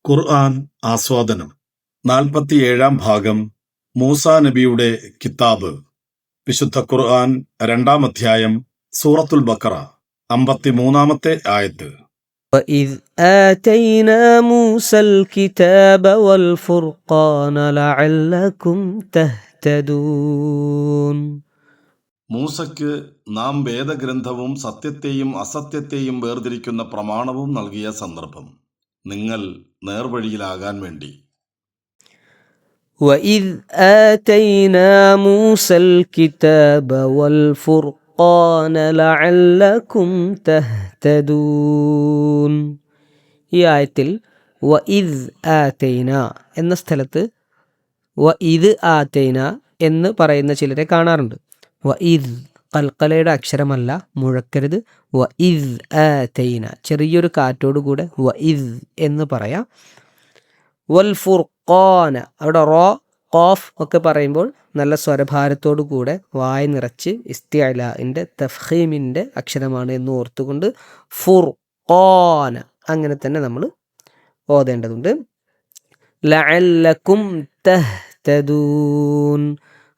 ഖുർആൻ ആസ്വാദനം 47 ഭാഗം മൂസാ നബിയുടെ കിതാബ്. വിശുദ്ധ ഖുർആൻ 2 അധ്യായം സൂറത്തുൽ ബഖറ 53 ആയത്ത്. وَإِذْ آتَيْنَا مُوسَى الْكِتَابَ وَالْفُرْقَانَ لَعَلَّكُمْ تَهْتَدُونَ. മൂസയ്ക്ക് നാം വേദഗ്രന്ഥവും സത്യത്തെയും അസത്യത്തെയും വേർതിരിക്കുന്ന പ്രമാണവും നൽകിയ സന്ദർഭം നിങ്ങൾ നേർവഴിയിലാകാൻ വേണ്ടി. وَإِذْ آتَيْنَا مُوسَى الْكِتَابَ وَالْفُرْقَانَ لَعَلَّكُمْ تَهْتَدُونَ. ഈ ആയത്തിൽ വഇദ് ആതൈന എന്ന സ്ഥലത്ത് വഇദ് ആതൈന എന്ന് പറയുന്ന ചിലരെ കാണാറുണ്ട്. വഇദ് കൽക്കലയുടെ അക്ഷരമല്ല, മുഴക്കരുത്. വഇദ് ആതൈന ചെറിയൊരു കാറ്റോടുകൂടെ വഇദ് എന്ന് പറയാം. വൽ ഫുർഖാന അവിടെ റോ ഖാഫ് ഒക്കെ പറയുമ്പോൾ നല്ല സ്വരഭാരത്തോടു കൂടെ വായ നിറച്ച് ഇസ്തിഅലാഇൻ്റെ തഫ്ഖീമിൻ്റെ അക്ഷരമാണ് എന്ന് ഓർത്തുകൊണ്ട് ഫുർഖാന അങ്ങനെ തന്നെ നമ്മൾ ഓതേണ്ടതുണ്ട്. ലഅല്ലക്കും തഹ്തദൂൻ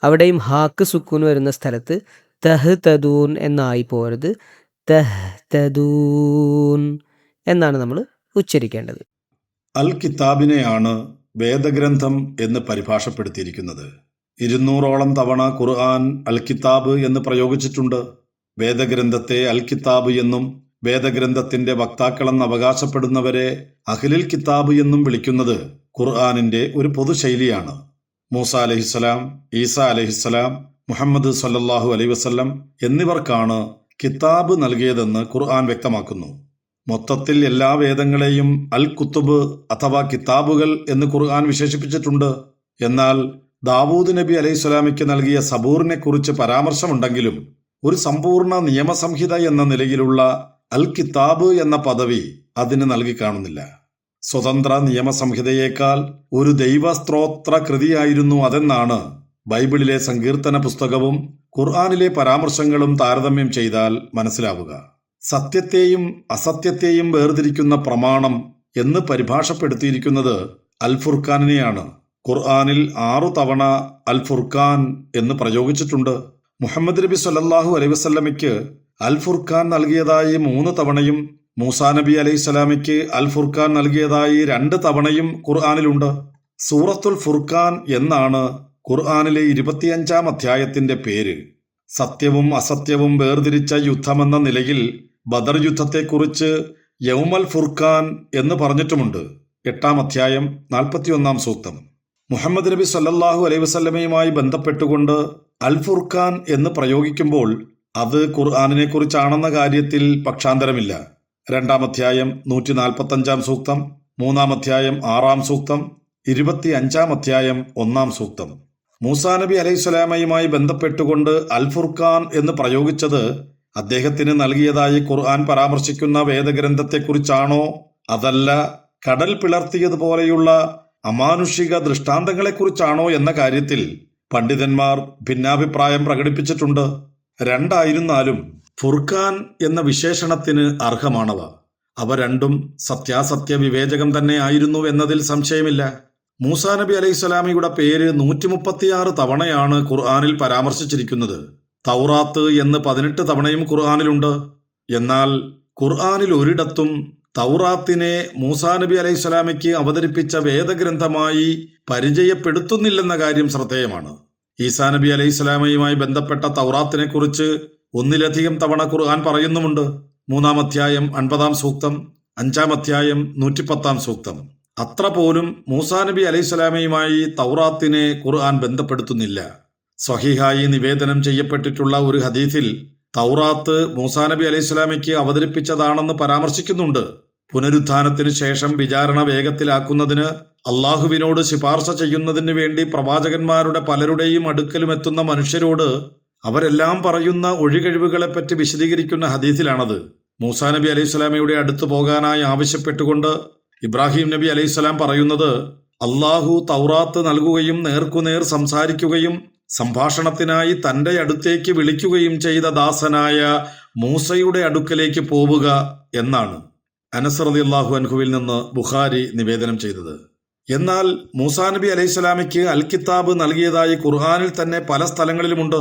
അവിടെയും ഹാക്ക് സുക്കൂൻ വരുന്ന സ്ഥലത്ത് തഹ്തദൂൻ എന്നായി പോരുത്, തഹ്തദൂൻ എന്നാണ് നമ്മൾ ഉച്ചരിക്കേണ്ടത്. അൽ കിതാബിനെയാണ് വേദഗ്രന്ഥം എന്ന് പരിഭാഷപ്പെടുത്തിയിരിക്കുന്നത്. 200ഓളം തവണ ഖുർആൻ അൽ കിതാബ് എന്ന് പ്രയോഗിച്ചിട്ടുണ്ട്. വേദഗ്രന്ഥത്തെ അൽ കിതാബ് എന്നും വേദഗ്രന്ഥത്തിന്റെ വക്താക്കളെന്ന് അവകാശപ്പെടുന്നവരെ അഹ്ലുൽ കിതാബ് എന്നും വിളിക്കുന്നത് ഖുർആനിന്റെ ഒരു പൊതുശൈലിയാണ്. മൂസ അലൈഹിസ്സലാം, ഈസ അലൈഹിസ്സലാം, മുഹമ്മദ് സല്ലല്ലാഹു അലൈഹി വസല്ലം എന്നിവർക്കാണ് കിതാബ് നൽകിയതെന്ന് ഖുർആൻ വ്യക്തമാക്കുന്നു. മൊത്തത്തിൽ എല്ലാ വേദങ്ങളെയും അൽ കുത്തുബ് അഥവാ കിതാബുകൾ എന്ന് ഖുർആൻ വിശേഷിപ്പിച്ചിട്ടുണ്ട്. എന്നാൽ ദാവൂദ് നബി അലൈഹിസ്സലാമിക്ക് നൽകിയ സബൂറിനെ കുറിച്ച് പരാമർശമുണ്ടെങ്കിലും ഒരു സമ്പൂർണ്ണ നിയമസംഹിത എന്ന നിലയിലുള്ള അൽ കിതാബ് എന്ന പദവി അതിന് നൽകി കാണുന്നില്ല. സ്വതന്ത്ര നിയമസംഹിതയേക്കാൾ ഒരു ദൈവസ്ത്രോത്ര കൃതിയായിരുന്നു അതെന്നാണ് ബൈബിളിലെ സങ്കീർത്തന പുസ്തകവും ഖുർആനിലെ പരാമർശങ്ങളും താരതമ്യം ചെയ്താൽ മനസ്സിലാവുക. സത്യത്തെയും അസത്യത്തെയും വേർതിരിക്കുന്ന പ്രമാണം എന്ന് പരിഭാഷപ്പെടുത്തിയിരിക്കുന്നത് അൽ ഫുർഖാനിനെയാണ്. ഖുർആനിൽ 6 തവണ അൽ ഫുർഖാൻ എന്ന് പ്രയോഗിച്ചിട്ടുണ്ട്. മുഹമ്മദ് നബി സല്ലല്ലാഹു അലൈഹി വസല്ലമയ്ക്ക് അൽ ഫുർഖാൻ നൽകിയതായി 3 തവണയും മൂസാ നബി അലൈഹി സ്വലാമിക്ക് അൽ ഫുർഖാൻ നൽകിയതായി 2 തവണയും ഖുർആനിലുണ്ട്. സൂറത്തുൽ ഫുർഖാൻ എന്നാണ് ഖുർആനിലെ 25 അധ്യായത്തിന്റെ പേര്. സത്യവും അസത്യവും വേർതിരിച്ച യുദ്ധമെന്ന നിലയിൽ ബദർ യുദ്ധത്തെക്കുറിച്ച് യൗമൽ ഫുർഖാൻ എന്ന് പറഞ്ഞിട്ടുമുണ്ട്. 8 അധ്യായം 41 സൂക്തം. മുഹമ്മദ് നബി സല്ലല്ലാഹു അലൈഹി വസല്ലമയുമായി ബന്ധപ്പെട്ടുകൊണ്ട് അൽ ഫുർഖാൻ എന്ന് പ്രയോഗിക്കുമ്പോൾ അത് ഖുർആനിനെ കുറിച്ചാണെന്ന കാര്യത്തിൽ പക്ഷാന്തരമില്ല. 2 അധ്യായം 145 സൂക്തം, 3 അധ്യായം 6 സൂക്തം, 25 അധ്യായം 1 സൂക്തം. മൂസാ നബി അലൈഹിസ്സലാമയുമായി ബന്ധപ്പെട്ടുകൊണ്ട് അൽ ഫുർഖാൻ എന്ന് പ്രയോഗിച്ചത് അദ്ദേഹത്തിന് നൽകിയതായി ഖുർആൻ പരാമർശിക്കുന്ന വേദഗ്രന്ഥത്തെക്കുറിച്ചാണോ അതല്ല കടൽ പിളർത്തിയതുപോലെയുള്ള അമാനുഷിക ദൃഷ്ടാന്തങ്ങളെക്കുറിച്ചാണോ എന്ന കാര്യത്തിൽ പണ്ഡിതന്മാർ ഭിന്നാഭിപ്രായം പ്രകടിപ്പിച്ചിട്ടുണ്ട്. രണ്ടായിരുന്നാലും ഫുർഖാൻ എന്ന വിശേഷണത്തിന് അർഹമാണവ. അവ രണ്ടും സത്യാസത്യ വിവേചകം തന്നെ ആയിരുന്നു എന്നതിൽ സംശയമില്ല. മൂസാ നബി അലൈഹിസ്സലാമിയുടെ പേര് 136 തവണയാണ് ഖുർആനിൽ പരാമർശിച്ചിരിക്കുന്നത്. തൗറാത്ത് എന്ന് 18 തവണയും ഖുർആനിലുണ്ട്. എന്നാൽ ഖുർആനിൽ ഒരിടത്തും തൗറാത്തിനെ മൂസാ നബി അലൈഹിസ്സലാമിക്ക് അവതരിപ്പിച്ച വേദഗ്രന്ഥമായി പരിചയപ്പെടുത്തുന്നില്ലെന്ന കാര്യം ശ്രദ്ധേയമാണ്. ഈസാ നബി അലൈഹിസ്സലാമയുമായി ബന്ധപ്പെട്ട തൗറാത്തിനെ കുറിച്ച് 1ലധികം തവണ ഖുർആൻ പറയുന്നുമുണ്ട്. 3 അധ്യായം 50 സൂക്തം, 5 അധ്യായം 110 സൂക്തം. അത്ര പോലും മൂസാ നബി അലൈഹിസ്സലാമയുമായി തൗറാത്തിനെ ഖുർആൻ ബന്ധപ്പെടുത്തുന്നില്ല. സ്വഹീഹായി നിവേദനം ചെയ്യപ്പെട്ടിട്ടുള്ള ഒരു ഹദീസിൽ തൗറാത്ത് മൂസാ നബി അലൈഹിസ്സലാമയ്ക്ക് അവതരിപ്പിച്ചതാണെന്ന് പരാമർശിക്കുന്നുണ്ട്. പുനരുത്ഥാനത്തിനു ശേഷം വിചാരണ വേഗത്തിലാക്കുന്നതിന് അള്ളാഹുവിനോട് ശുപാർശ ചെയ്യുന്നതിന് വേണ്ടി പ്രവാചകന്മാരുടെ പലരുടെയും അടുക്കലുമെത്തുന്ന മനുഷ്യരോട് അവരെല്ലാം പറയുന്ന ഒഴികഴിവുകളെപ്പറ്റി വിശദീകരിക്കുന്ന ഹദീസിലാണത്. മൂസാ നബി അലൈഹിസ്സലാമയുടെ അടുത്ത് പോകാനായി ആവശ്യപ്പെട്ടുകൊണ്ട് ഇബ്രാഹിം നബി അലൈഹിസ്സലാം പറയുന്നത് അള്ളാഹു തൗറാത്ത് നൽകുകയും നേർക്കുനേർ സംസാരിക്കുകയും സംഭാഷണത്തിനായി തന്റെ അടുത്തേക്ക് വിളിക്കുകയും ചെയ്ത ദാസനായ മൂസയുടെ അടുക്കലേക്ക് പോവുക എന്നാണ്. അനസ് റളിയല്ലാഹു അൻഹുവിൽ നിന്ന് ബുഖാരി നിവേദനം ചെയ്തത്. എന്നാൽ മൂസാ നബി അലൈഹിസ്സലാമയ്ക്ക് അൽ കിതാബ് നൽകിയതായി ഖുർആനിൽ തന്നെ പല സ്ഥലങ്ങളിലുമുണ്ട്.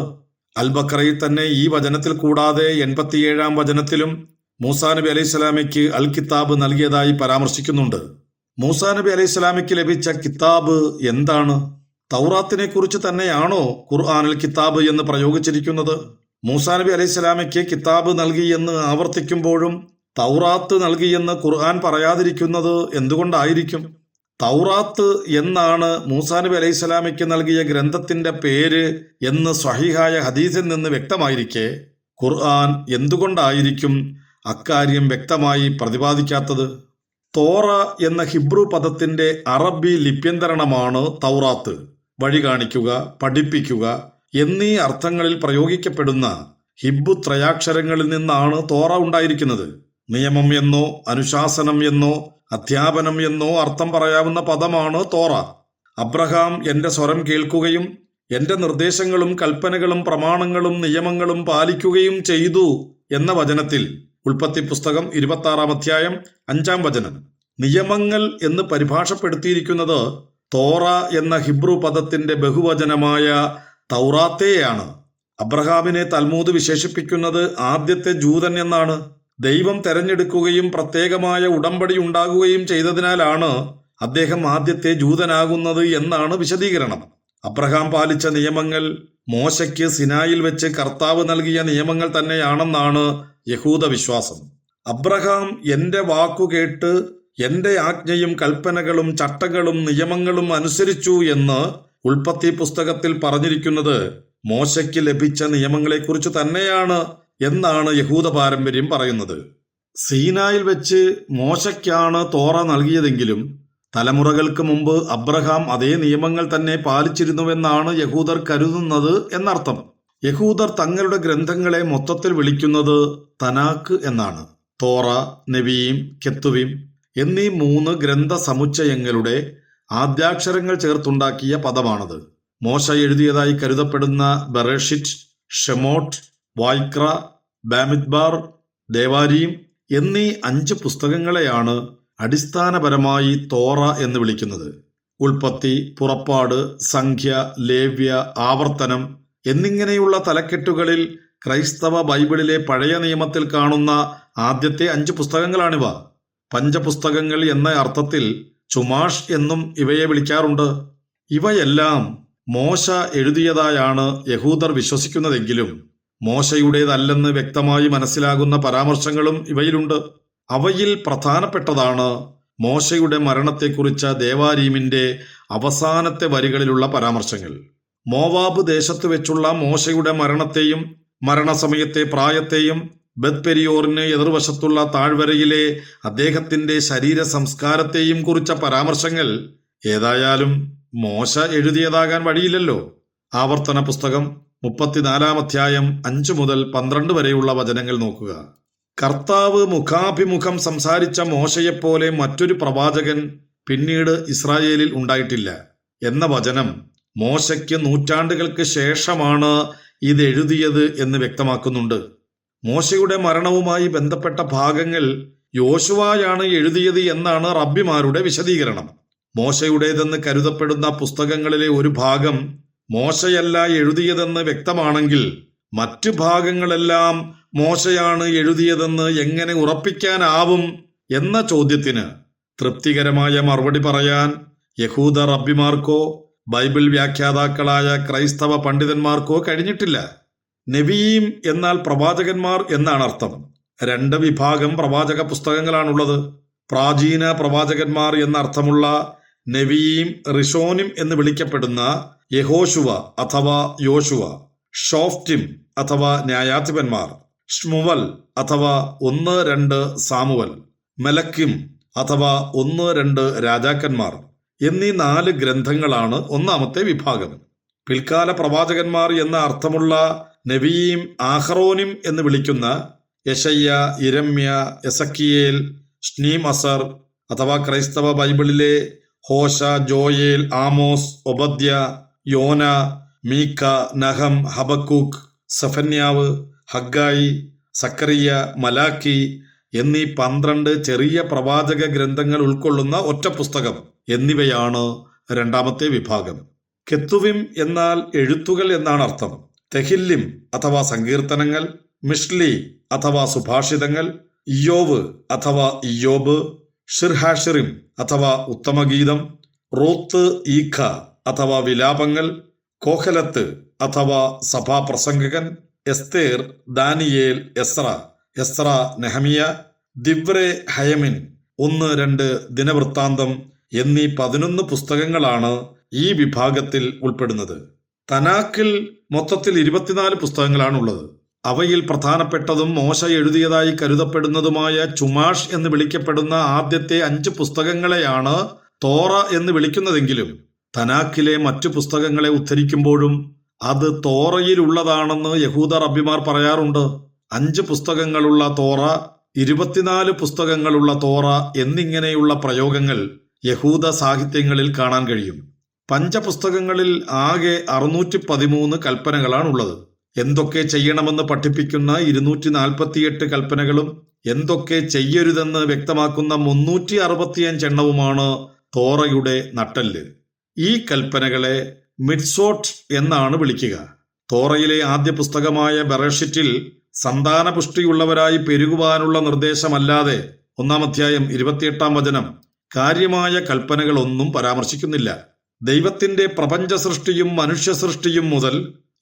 അൽ ബഖറയിൽ തന്നെ ഈ വചനത്തിൽ കൂടാതെ 87-ാം വചനത്തിലും മൂസാ നബി അലൈഹിസ്സലാമയ്ക്ക് അൽ കിതാബ് നൽകിയതായി പരാമർശിക്കുന്നുണ്ട്. മൂസാ നബി അലൈഹിസ്സലാമയ്ക്ക് ലഭിച്ച കിതാബ് എന്താണ്? തൗറാത്തിനെ കുറിച്ച് തന്നെയാണോ ഖുർആനിൽ കിതാബ് എന്ന് പ്രയോഗിച്ചിരിക്കുന്നത്? മൂസാ നബി അലൈഹിസ്സലാമയ്ക്ക് കിതാബ് നൽകി എന്ന് ആവർത്തിക്കുമ്പോഴും തൗറാത്ത് നൽകിയെന്ന് ഖുർആൻ പറയാതിരിക്കുന്നത് എന്തുകൊണ്ടായിരിക്കും? തൗറാത്ത് എന്നാണ് മൂസാ നബി അലൈഹിസ്സലാമയ്ക്ക് നൽകിയ ഗ്രന്ഥത്തിന്റെ പേര് എന്ന് സ്വഹീഹായ ഹദീസിൽ നിന്ന് വ്യക്തമായിരിക്കെ ഖുർആൻ എന്തുകൊണ്ടായിരിക്കും അക്കാര്യം വ്യക്തമായി പ്രതിപാദിക്കാത്തത്? തോറ എന്ന ഹിബ്രു പദത്തിന്റെ അറബി ലിപ്യന്തരണമാണ് തൗറാത്ത്. വഴി കാണിക്കുക, പഠിപ്പിക്കുക എന്നീ അർത്ഥങ്ങളിൽ പ്രയോഗിക്കപ്പെടുന്ന ഹിബ്രു ത്രയാക്ഷരങ്ങളിൽ നിന്നാണ് തോറ ഉണ്ടായിരിക്കുന്നത്. നിയമം എന്നോ അനുശാസനം എന്നോ അധ്യാപനം എന്നോ അർത്ഥം പറയാവുന്ന പദമാണ് തോറ. അബ്രഹാം എന്റെ സ്വരം കേൾക്കുകയും എന്റെ നിർദ്ദേശങ്ങളും കൽപ്പനകളും പ്രമാണങ്ങളും നിയമങ്ങളും പാലിക്കുകയും ചെയ്തു എന്ന വചനത്തിൽ ഉൽപ്പത്തി പുസ്തകം 26-ാം അധ്യായം 5-ാം വചനം നിയമങ്ങൾ എന്ന് പരിഭാഷപ്പെടുത്തിയിരിക്കുന്നത് തോറ എന്ന ഹിബ്രു പദത്തിന്റെ ബഹുവചനമായ തൗറാത്തേയാണ്. അബ്രഹാമിനെ തൽമൂദ് വിശേഷിപ്പിക്കുന്നത് ആദ്യത്തെ ജൂതൻ എന്നാണ്. ദൈവം തെരഞ്ഞെടുക്കുകയും പ്രത്യേകമായ ഉടമ്പടി ഉണ്ടാകുകയും ചെയ്തതിനാലാണ് അദ്ദേഹം ആദ്യത്തെ ജൂതനാകുന്നത് എന്നാണ് വിശദീകരണം. അബ്രഹാം പാലിച്ച നിയമങ്ങൾ മോശയ്ക്ക് സിനായിൽ വെച്ച് കർത്താവ് നൽകിയ നിയമങ്ങൾ തന്നെയാണെന്നാണ് യഹൂദ വിശ്വാസം. അബ്രഹാം എന്റെ വാക്കു കേട്ട് എന്റെ ആജ്ഞയും കൽപ്പനകളും ചട്ടങ്ങളും നിയമങ്ങളും അനുസരിച്ചു എന്ന് ഉൽപ്പത്തി പുസ്തകത്തിൽ പറഞ്ഞിരിക്കുന്നത് മോശയ്ക്ക് ലഭിച്ച നിയമങ്ങളെക്കുറിച്ച് തന്നെയാണ് എന്നാണ് യഹൂദ പാരമ്പര്യം പറയുന്നത്. സീനായിൽ വെച്ച് മോശയ്ക്കാണ് തോറ നൽകിയതെങ്കിലും തലമുറകൾക്ക് മുമ്പ് അബ്രഹാം അതേ നിയമങ്ങൾ തന്നെ പാലിച്ചിരുന്നുവെന്നാണ് യഹൂദർ കരുതുന്നത് എന്നർത്ഥം. യഹൂദർ തങ്ങളുടെ ഗ്രന്ഥങ്ങളെ മൊത്തത്തിൽ വിളിക്കുന്നത് തനാക്ക് എന്നാണ്. തോറ, നെവീം, കെത്തുവീം എന്നീ 3 ഗ്രന്ഥ സമുച്ചയങ്ങളുടെ ആദ്യാക്ഷരങ്ങൾ ചേർത്തുണ്ടാക്കിയ പദമാണത്. മോശ എഴുതിയതായി കരുതപ്പെടുന്ന ബറേഷിറ്റ്, ഷെമോട്ട്, വായ്ക്ര, ബാമിദ്ബാർ, ദേവാരീം എന്നീ 5 പുസ്തകങ്ങളെയാണ് അടിസ്ഥാനപരമായി തോറ എന്ന് വിളിക്കുന്നത്. ഉൽപ്പത്തി, പുറപ്പാട്, സംഖ്യ, ലേവ്യ, ആവർത്തനം എന്നിങ്ങനെയുള്ള തലക്കെട്ടുകളിൽ ക്രൈസ്തവ ബൈബിളിലെ പഴയ നിയമത്തിൽ കാണുന്ന ആദ്യത്തെ 5 പുസ്തകങ്ങളാണിവ. പഞ്ചപുസ്തകങ്ങൾ എന്ന അർത്ഥത്തിൽ ചുമാഷ് എന്നും ഇവയെ വിളിക്കാറുണ്ട്. ഇവയെല്ലാം മോശ എഴുതിയതായാണ് യഹൂദർ വിശ്വസിക്കുന്നതെങ്കിലും മോശയുടേതല്ലെന്ന് വ്യക്തമായി മനസ്സിലാകുന്ന പരാമർശങ്ങളും ഇവയിലുണ്ട്. അവയിൽ പ്രധാനപ്പെട്ടതാണ് മോശയുടെ മരണത്തെക്കുറിച്ച ദേവാരീമിന്റെ അവസാനത്തെ വരികളിലുള്ള പരാമർശങ്ങൾ. മോവാബ് ദേശത്ത് വെച്ചുള്ള മോശയുടെ മരണത്തെയും മരണസമയത്തെ പ്രായത്തെയും ബെത്പെരിയോറിന് എതിർവശത്തുള്ള താഴ്വരയിലെ അദ്ദേഹത്തിന്റെ ശരീര സംസ്കാരത്തെയും കുറിച്ച പരാമർശങ്ങൾ ഏതായാലും മോശ എഴുതിയതാകാൻ വഴിയില്ലല്ലോ. ആവർത്തന പുസ്തകം 34-ാം അധ്യായം 5 മുതൽ 12 വരെയുള്ള വചനങ്ങൾ നോക്കുക. കർത്താവ് മുഖാഭിമുഖം സംസാരിച്ച മോശയെപ്പോലെ മറ്റൊരു പ്രവാചകൻ പിന്നീട് ഇസ്രായേലിൽ ഉണ്ടായിട്ടില്ല എന്ന വചനം മോശയ്ക്ക് നൂറ്റാണ്ടുകൾക്ക് ശേഷമാണ് ഇത് എഴുതിയത് എന്ന് വ്യക്തമാക്കുന്നുണ്ട്. മോശയുടെ മരണവുമായി ബന്ധപ്പെട്ട ഭാഗങ്ങൾ യോശുവയാണ് എഴുതിയത് എന്നാണ് റബ്ബിമാരുടെ വിശദീകരണം. മോശയുടേതെന്ന് കരുതപ്പെടുന്ന പുസ്തകങ്ങളിലെ ഒരു ഭാഗം മോശയല്ല എഴുതിയതെന്ന് വ്യക്തമാണെങ്കിൽ മറ്റ് ഭാഗങ്ങളെല്ലാം മോശയാണ് എഴുതിയതെന്ന് എങ്ങനെ ഉറപ്പിക്കാനാവും എന്ന ചോദ്യത്തിന് തൃപ്തികരമായ മറുപടി പറയാൻ യഹൂദ റബ്ബിമാർക്കോ ബൈബിൾ വ്യാഖ്യാതാക്കളായ ക്രൈസ്തവ പണ്ഡിതന്മാർക്കോ കഴിഞ്ഞിട്ടില്ല. നെബീം എന്നാൽ പ്രവാചകന്മാർ എന്നാണ് അർത്ഥം. 2 വിഭാഗം പ്രവാചക പുസ്തകങ്ങളാണുള്ളത്. പ്രാചീന പ്രവാചകന്മാർ എന്നർത്ഥമുള്ള നെവീം, റിഷോനിം എന്ന് വിളിക്കപ്പെടുന്ന യഹോശുവ അഥവാ യോശുവ, ഷോഫ്റ്റിം അഥവാ ന്യായാധിപന്മാർ, ഷ്മുവൽ അഥവാ 1-2 സാമുവൽ, മെലക്കിം അഥവാ 1-2 രാജാക്കന്മാർ എന്നീ 4 ഗ്രന്ഥങ്ങളാണ് ഒന്നാമത്തെ വിഭാഗം. പിൽക്കാല പ്രവാചകന്മാർ എന്ന അർത്ഥമുള്ള നെവീം, ആഹ്റോനിം എന്ന് വിളിക്കുന്ന യെശയ്യ, ഇരമ്യ, എസക്കിയേൽ, ഷ്നീം അസർ അഥവാ ക്രൈസ്തവ ബൈബിളിലെ ഹോശ, ജോയേൽ, ആമോസ്, ഒബദ്യ, യോന, മീക്ക, നഹം, ഹബക്കൂക്ക്, സഫന്യാവ്, ഹഗ്ഗായി, സക്കറിയ, മലാക്കി, എന്നീ 12 ചെറിയ പ്രവാചക ഗ്രന്ഥങ്ങൾ ഉൾക്കൊള്ളുന്ന ഒറ്റ പുസ്തകം എന്നിവയാണ് രണ്ടാമത്തെ വിഭാഗം. കെത്തുവിം എന്നാൽ എഴുത്തുകൾ എന്നാണ് അർത്ഥം. തെഹില്ലിം അഥവാ സങ്കീർത്തനങ്ങൾ, മിഷ്ലി അഥവാ സുഭാഷിതങ്ങൾ, ഇയ്യോവ് അഥവാ ഇയ്യോബ്, ഷിർഹാഷിറിം അഥവാ ഉത്തമഗീതം, റൂത്ത് ഈഖ അഥവാ വിലാപങ്ങൾ, കോഹലത്ത് അഥവാ സഭാപ്രസംഗകൻ, എസ്തേർ, ദാനിയേൽ, എസ്ര, നെഹമിയ, ദിവ്രെ ഹയമിൻ, 1-2 ദിനവൃത്താന്തം എന്നീ 11 പുസ്തകങ്ങളാണ് ഈ വിഭാഗത്തിൽ ഉൾപ്പെടുന്നത്. തനാക്കിൽ മൊത്തത്തിൽ 24 പുസ്തകങ്ങളാണുള്ളത്. അവയിൽ പ്രധാനപ്പെട്ടതും മോശ എഴുതിയതായി കരുതപ്പെടുന്നതുമായ ചുമാഷ് എന്ന് വിളിക്കപ്പെടുന്ന ആദ്യത്തെ 5 പുസ്തകങ്ങളെയാണ് തോറ എന്ന് വിളിക്കുന്നതെങ്കിലും തനാക്കിലെ മറ്റു പുസ്തകങ്ങളെ ഉദ്ധരിക്കുമ്പോഴും അത് തോറയിലുള്ളതാണെന്ന് യഹൂദ റബ്ബിമാർ പറയാറുണ്ട്. 5 പുസ്തകങ്ങളുള്ള തോറ, 24 പുസ്തകങ്ങളുള്ള തോറ എന്നിങ്ങനെയുള്ള പ്രയോഗങ്ങൾ യഹൂദ സാഹിത്യങ്ങളിൽ കാണാൻ കഴിയും. പഞ്ചപുസ്തകങ്ങളിൽ ആകെ 613 കൽപ്പനകളാണുള്ളത്. എന്തൊക്കെ ചെയ്യണമെന്ന് പഠിപ്പിക്കുന്ന 248 കൽപ്പനകളും എന്തൊക്കെ ചെയ്യരുതെന്ന് വ്യക്തമാക്കുന്ന 365 എണ്ണവുമാണ് തോറയുടെ നട്ടെല്ല്. ഈ കൽപ്പനകളെ മിഡ്സോട്ട് എന്നാണ് വിളിക്കുക. തോറയിലെ ആദ്യ പുസ്തകമായ ബെറേഷിറ്റിൽ സന്താനപുഷ്ടിയുള്ളവരായി പെരുകുവാനുള്ള നിർദ്ദേശമല്ലാതെ 1-ാം അധ്യായം 28-ാം വചനം കാര്യമായ കൽപ്പനകളൊന്നും പരാമർശിക്കുന്നില്ല. ദൈവത്തിന്റെ പ്രപഞ്ച സൃഷ്ടിയും മനുഷ്യ സൃഷ്ടിയും മുതൽ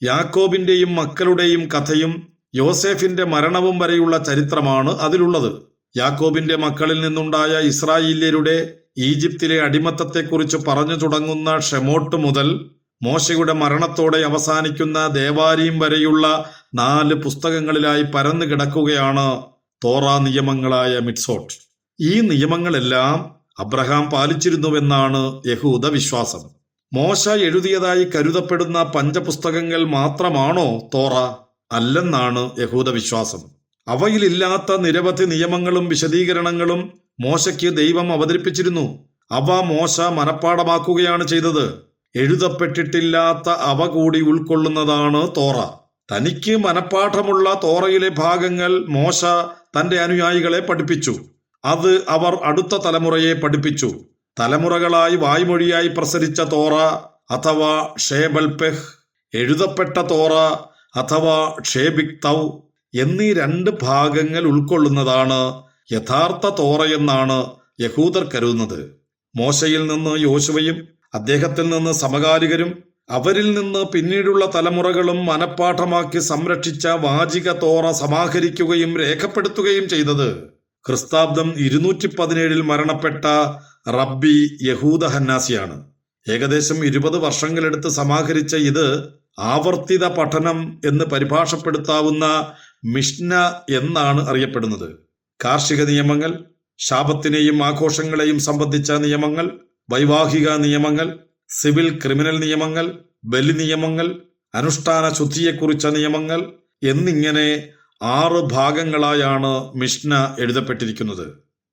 യാക്കോബിന്റെയും മക്കളുടെയും കഥയും യോസേഫിന്റെ മരണവും വരെയുള്ള ചരിത്രമാണ് അതിലുള്ളത്. യാക്കോബിന്റെ മക്കളിൽ നിന്നുണ്ടായ ഇസ്രായേല്യരുടെ ഈജിപ്തിലെ അടിമത്തത്തെക്കുറിച്ച് പറഞ്ഞു തുടങ്ങുന്ന ഷെമോട്ട് മുതൽ മോശയുടെ മരണത്തോടെ അവസാനിക്കുന്ന ദേവാരീം വരെയുള്ള 4 പുസ്തകങ്ങളിലായി പരന്നു കിടക്കുകയാണ് തോറ നിയമങ്ങളായ മിഡ്സോട്ട്. ഈ നിയമങ്ങളെല്ലാം അബ്രഹാം പാലിച്ചിരുന്നുവെന്നാണ് യഹൂദ വിശ്വാസം. മോശ എഴുതിയതായി കരുതപ്പെടുന്ന പഞ്ചപുസ്തകങ്ങൾ മാത്രമാണോ തോറ? അല്ലെന്നാണ് യഹൂദ വിശ്വാസം. അവയിലില്ലാത്ത നിരവധി നിയമങ്ങളും വിശദീകരണങ്ങളും മോശയ്ക്ക് ദൈവം അവതരിപ്പിച്ചിരുന്നു. അവ മോശ മനഃപ്പാഠമാക്കുകയാണ് ചെയ്തത്. എഴുതപ്പെട്ടിട്ടില്ലാത്ത അവ കൂടി ഉൾക്കൊള്ളുന്നതാണ് തോറ. തനിക്ക് മനഃപ്പാഠമുള്ള തോറയിലെ ഭാഗങ്ങൾ മോശ തന്റെ അനുയായികളെ പഠിപ്പിച്ചു. അത് അവർ അടുത്ത തലമുറയെ പഠിപ്പിച്ചു. തലമുറകളായി വായ്മൊഴിയായി പ്രസരിച്ച തോറ അഥവാ ഷേബൽപെഹ്, എഴുതപ്പെട്ട തോറ അഥവാ ഷേബിക്തൗ എന്നീ 2 ഭാഗങ്ങൾ ഉൾക്കൊള്ളുന്നതാണ് യഥാർത്ഥ തോറയെന്നാണ് യഹൂദർ കരുതുന്നത്. മോശയിൽ നിന്ന് യോശുവയും അദ്ദേഹത്തിൽ നിന്ന് സമകാലികരും അവരിൽ നിന്ന് പിന്നീടുള്ള തലമുറകളും മനഃപ്പാഠമാക്കി സംരക്ഷിച്ച വാചിക തോറ സമാഹരിക്കുകയും രേഖപ്പെടുത്തുകയും ചെയ്തത് ക്രിസ്താബ്ദം 217 മരണപ്പെട്ട റബ്ബി യഹൂദ ഹന്നാസിയാണ്. ഏകദേശം 20 വർഷങ്ങളെടുത്ത് സമാഹരിച്ച ഇത് ആവർത്തിത പഠനം എന്ന് പരിഭാഷപ്പെടുത്താവുന്ന മിഷ്ന എന്നാണ് അറിയപ്പെടുന്നത്. കാർഷിക നിയമങ്ങൾ, ശാബത്തിനെയും ആഘോഷങ്ങളെയും സംബന്ധിച്ച നിയമങ്ങൾ, വൈവാഹിക നിയമങ്ങൾ, സിവിൽ ക്രിമിനൽ നിയമങ്ങൾ, ബലി നിയമങ്ങൾ, അനുഷ്ഠാന ശുദ്ധിയെക്കുറിച്ച നിയമങ്ങൾ എന്നിങ്ങനെ 6 ഭാഗങ്ങളായാണ് മിഷ്ന എഴുതപ്പെട്ടിരിക്കുന്നത്.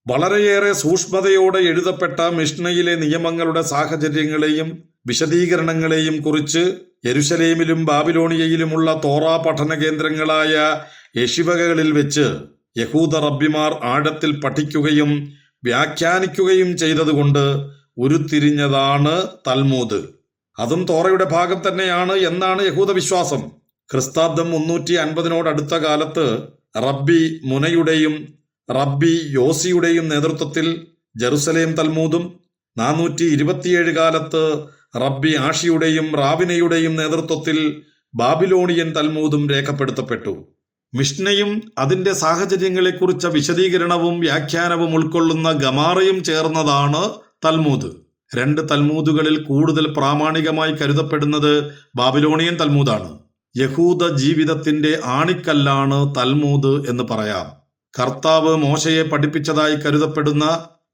വളരെയേറെ സൂക്ഷ്മതയോടെ എഴുതപ്പെട്ട മിഷ്നയിലെ നിയമങ്ങളുടെ സാഹചര്യങ്ങളെയും വിശദീകരണങ്ങളെയും കുറിച്ച് യെരുശലേമിലും ബാബിലോണിയയിലുമുള്ള തോറ പഠന കേന്ദ്രങ്ങളായ യെശിവകളിൽ വെച്ച് യഹൂദ റബ്ബിമാർ ആഴത്തിൽ പഠിക്കുകയും വ്യാഖ്യാനിക്കുകയും ചെയ്തതുകൊണ്ട് ഉരുത്തിരിഞ്ഞതാണ് തൽമൂദ്. അതും തോറയുടെ ഭാഗം തന്നെയാണ് എന്നാണ് യഹൂദ വിശ്വാസം. ക്രിസ്താബ്ദം 350 കാലത്ത് റബ്ബി മുനയുടെയും റബ്ബി യോസിയുടെയും നേതൃത്വത്തിൽ ജെറുസലേം തൽമൂദും 427 കാലത്ത് റബ്ബി ആഷിയുടെയും റാബിനയുടെയും നേതൃത്വത്തിൽ ബാബിലോണിയൻ തൽമൂദും രേഖപ്പെടുത്തപ്പെട്ടു. മിഷ്നയും അതിന്റെ സാഹചര്യങ്ങളെക്കുറിച്ച വിശദീകരണവും വ്യാഖ്യാനവും ഉൾക്കൊള്ളുന്ന ഗമാറയും ചേർന്നതാണ് തൽമൂദ്. 2 തൽമൂദുകളിൽ കൂടുതൽ പ്രാമാണികമായി കരുതപ്പെടുന്നത് ബാബിലോണിയൻ തൽമൂദാണ്. യഹൂദ ജീവിതത്തിന്റെ ആണിക്കല്ലാണ് തൽമൂദ് എന്ന് പറയാം. കർത്താവ് മോശയെ പഠിപ്പിച്ചതായി കരുതപ്പെടുന്ന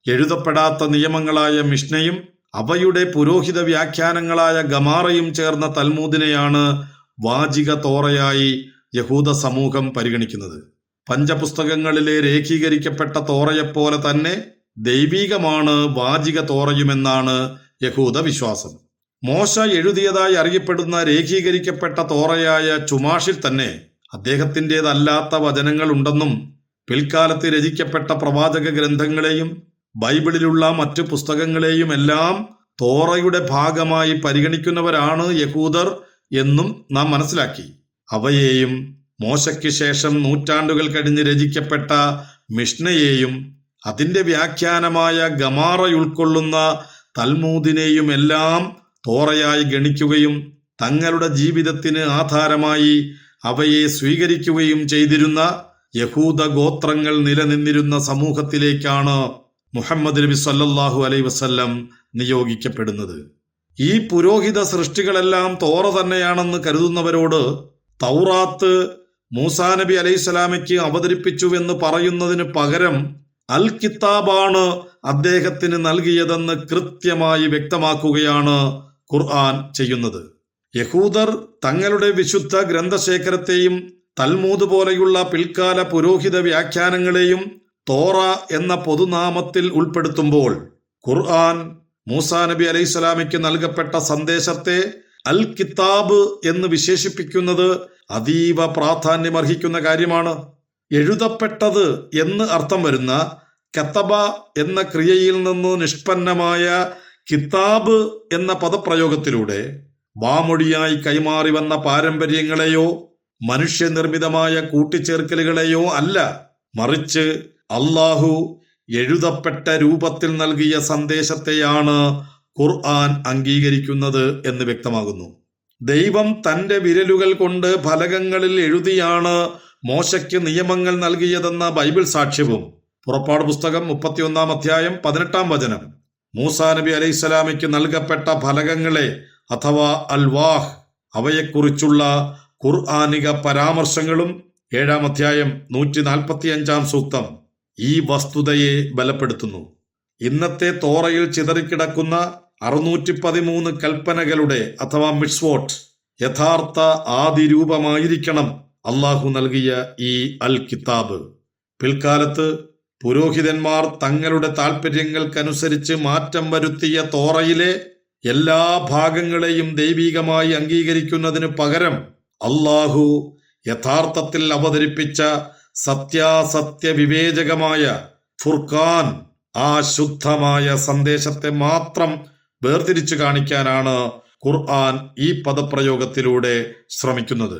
എഴുതപ്പെടാത്ത നിയമങ്ങളായ മിഷ്നയും അവയുടെ പുരോഹിത വ്യാഖ്യാനങ്ങളായ ഗമാറയും ചേർന്ന തൽമൂദിനെയാണ് വാചിക തോറയായി യഹൂദ സമൂഹം പരിഗണിക്കുന്നത്. പഞ്ചപുസ്തകങ്ങളിലെ രേഖീകരിക്കപ്പെട്ട തോറയെപ്പോലെ തന്നെ ദൈവീകമാണ് വാചിക തോറയുമെന്നാണ് യഹൂദ വിശ്വാസം. മോശ എഴുതിയതായി അറിയപ്പെടുന്ന രേഖീകരിക്കപ്പെട്ട തോറയായ ചുമാഷിൽ തന്നെ അദ്ദേഹത്തിൻ്റെതല്ലാത്ത വചനങ്ങൾ ഉണ്ടെന്നും പിൽക്കാലത്ത് രചിക്കപ്പെട്ട പ്രവാചക ഗ്രന്ഥങ്ങളെയും ബൈബിളിലുള്ള മറ്റു പുസ്തകങ്ങളെയും എല്ലാം തോറയുടെ ഭാഗമായി പരിഗണിക്കുന്നവരാണ് യഹൂദർ എന്നും നാം മനസ്സിലാക്കി. അവയെയും മോശയ്ക്ക് ശേഷം നൂറ്റാണ്ടുകൾ കഴിഞ്ഞ് രചിക്കപ്പെട്ട മിഷ്നയെയും അതിന്റെ വ്യാഖ്യാനമായ ഗമാറ ഉൾക്കൊള്ളുന്ന തൽമൂദിനെയും എല്ലാം തോറയായി ഗണിക്കുകയും തങ്ങളുടെ ജീവിതത്തിന് ആധാരമായി അവയെ സ്വീകരിക്കുകയും ചെയ്തിരുന്ന യഹൂദ ഗോത്രങ്ങൾ നിലനിന്നിരുന്ന സമൂഹത്തിലേക്കാണ് മുഹമ്മദ് നബി സല്ലല്ലാഹു അലൈഹി വസല്ലം നിയോഗിക്കപ്പെടുന്നത്. ഈ പുരോഹിത സൃഷ്ടികളെല്ലാം തോറ തന്നെയാണെന്ന് കരുതുന്നവരോട് തൗറാത്ത് മൂസാ നബി അലൈഹിസ്സലാമയ്ക്ക് അവതരിപ്പിച്ചുവെന്ന് പറയുന്നതിന് പകരം അൽ കിതാബാണ് അദ്ദേഹത്തിന് നൽകിയതെന്ന് കൃത്യമായി വ്യക്തമാക്കുകയാണ് ഖുർആൻ ചെയ്യുന്നത്. യഹൂദർ തങ്ങളുടെ വിശുദ്ധ ഗ്രന്ഥശേഖരത്തെയും തൽമൂദ് പോലെയുള്ള പിൽക്കാല പുരോഹിത വ്യാഖ്യാനങ്ങളെയും തോറ എന്ന പൊതുനാമത്തിൽ ഉൾപ്പെടുത്തുമ്പോൾ ഖുർആൻ മൂസാ നബി അലൈഹിസ്സലാമയ്ക്ക് നൽകപ്പെട്ട സന്ദേശത്തെ അൽ കിതാബ് എന്ന് വിശേഷിപ്പിക്കുന്നത് അതീവ പ്രാധാന്യമർഹിക്കുന്ന കാര്യമാണ്. എഴുതപ്പെട്ടത് എന്ന് അർത്ഥം വരുന്ന കതബ എന്ന ക്രിയയിൽ നിന്ന് നിഷ്പന്നമായ കിതാബ് എന്ന പദപ്രയോഗത്തിലൂടെ വാമൊഴിയായി കൈമാറി വന്ന പാരമ്പര്യങ്ങളെയോ മനുഷ്യനിർമ്മിതമായ കൂട്ടിച്ചേർക്കലുകളെയോ അല്ല, മറിച്ച് അള്ളാഹു എഴുതപ്പെട്ട രൂപത്തിൽ നൽകിയ സന്ദേശത്തെയാണ് ഖുർആൻ അംഗീകരിക്കുന്നത് എന്ന് വ്യക്തമാകുന്നു. ദൈവം തന്റെ വിരലുകൾ കൊണ്ട് ഫലകങ്ങളിൽ എഴുതിയാണ് മോശയ്ക്ക് നിയമങ്ങൾ നൽകിയതെന്ന ബൈബിൾ സാക്ഷ്യവും പുറപ്പാട് പുസ്തകം 31 അധ്യായം 18 വചനം മൂസാ നബി അലൈഹിസ്സലാമയ്ക്ക് നൽകപ്പെട്ട ഫലകങ്ങളെ അഥവാ അൽവാഹ് അവയെക്കുറിച്ചുള്ള ഖുർആനിക പരാമർശങ്ങളും 7 അധ്യായം 145 സൂക്തം ഈ വസ്തുതയെ ബലപ്പെടുത്തുന്നു. ഇന്നത്തെ തോറയിൽ ചിതറിക്കിടക്കുന്ന 613 കൽപ്പനകളുടെ അഥവാ മിറ്റ്സ്വോട്ട് യഥാർത്ഥ ആദിരൂപമായിരിക്കണം അള്ളാഹു നൽകിയ ഈ അൽ കിതാബ്. പിൽക്കാലത്ത് പുരോഹിതന്മാർ തങ്ങളുടെ താൽപ്പര്യങ്ങൾക്കനുസരിച്ച് മാറ്റം വരുത്തിയ തോറയിലെ എല്ലാ ഭാഗങ്ങളെയും ദൈവികമായി അംഗീകരിക്കുന്നതിന് പകരം അള്ളാഹു യഥാർത്ഥത്തിൽ അവതരിപ്പിച്ച സത്യാസത്യ വിവേചകമായ ഫുർഖാൻ, ആ ശുദ്ധമായ സന്ദേശത്തെ മാത്രം വേർതിരിച്ചു കാണിക്കാനാണ് ഖുർആൻ ഈ പദപ്രയോഗത്തിലൂടെ ശ്രമിക്കുന്നത്.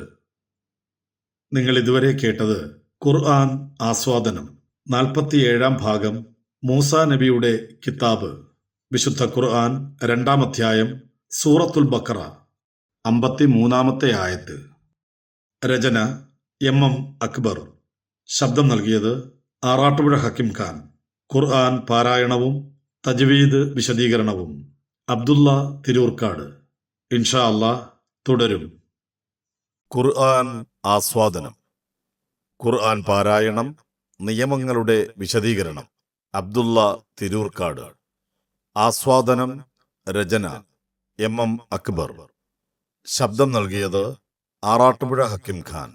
നിങ്ങൾ ഇതുവരെ കേട്ടത് ഖുർആൻ ആസ്വാദനം 47 ഭാഗം മൂസാ നബിയുടെ കിതാബ്, വിശുദ്ധ ഖുർആൻ 2 അധ്യായം സൂറത്തുൽ ബഖറ 53 ആയത്ത്. രചന എം അക്ബർ. ശബ്ദം നൽകിയത് ആറാട്ടുപുഴ ഹക്കിം ഖാൻ. ഖുർആൻ പാരായണവും തജ്വീദ് വിശദീകരണവും അബ്ദുള്ള തിരൂർക്കാട്. ഇൻഷാ അല്ലാഹ് തുടരും. ഖുർആൻ ആസ്വാദനം. ഖുർആൻ പാരായണം, നിയമങ്ങളുടെ വിശദീകരണം അബ്ദുള്ള തിരൂർക്കാട്. ആസ്വാദനം, രചന എം അക്ബർ. ശബ്ദം നൽകിയത് ആറാട്ടുപുഴ ഹക്കിം ഖാൻ.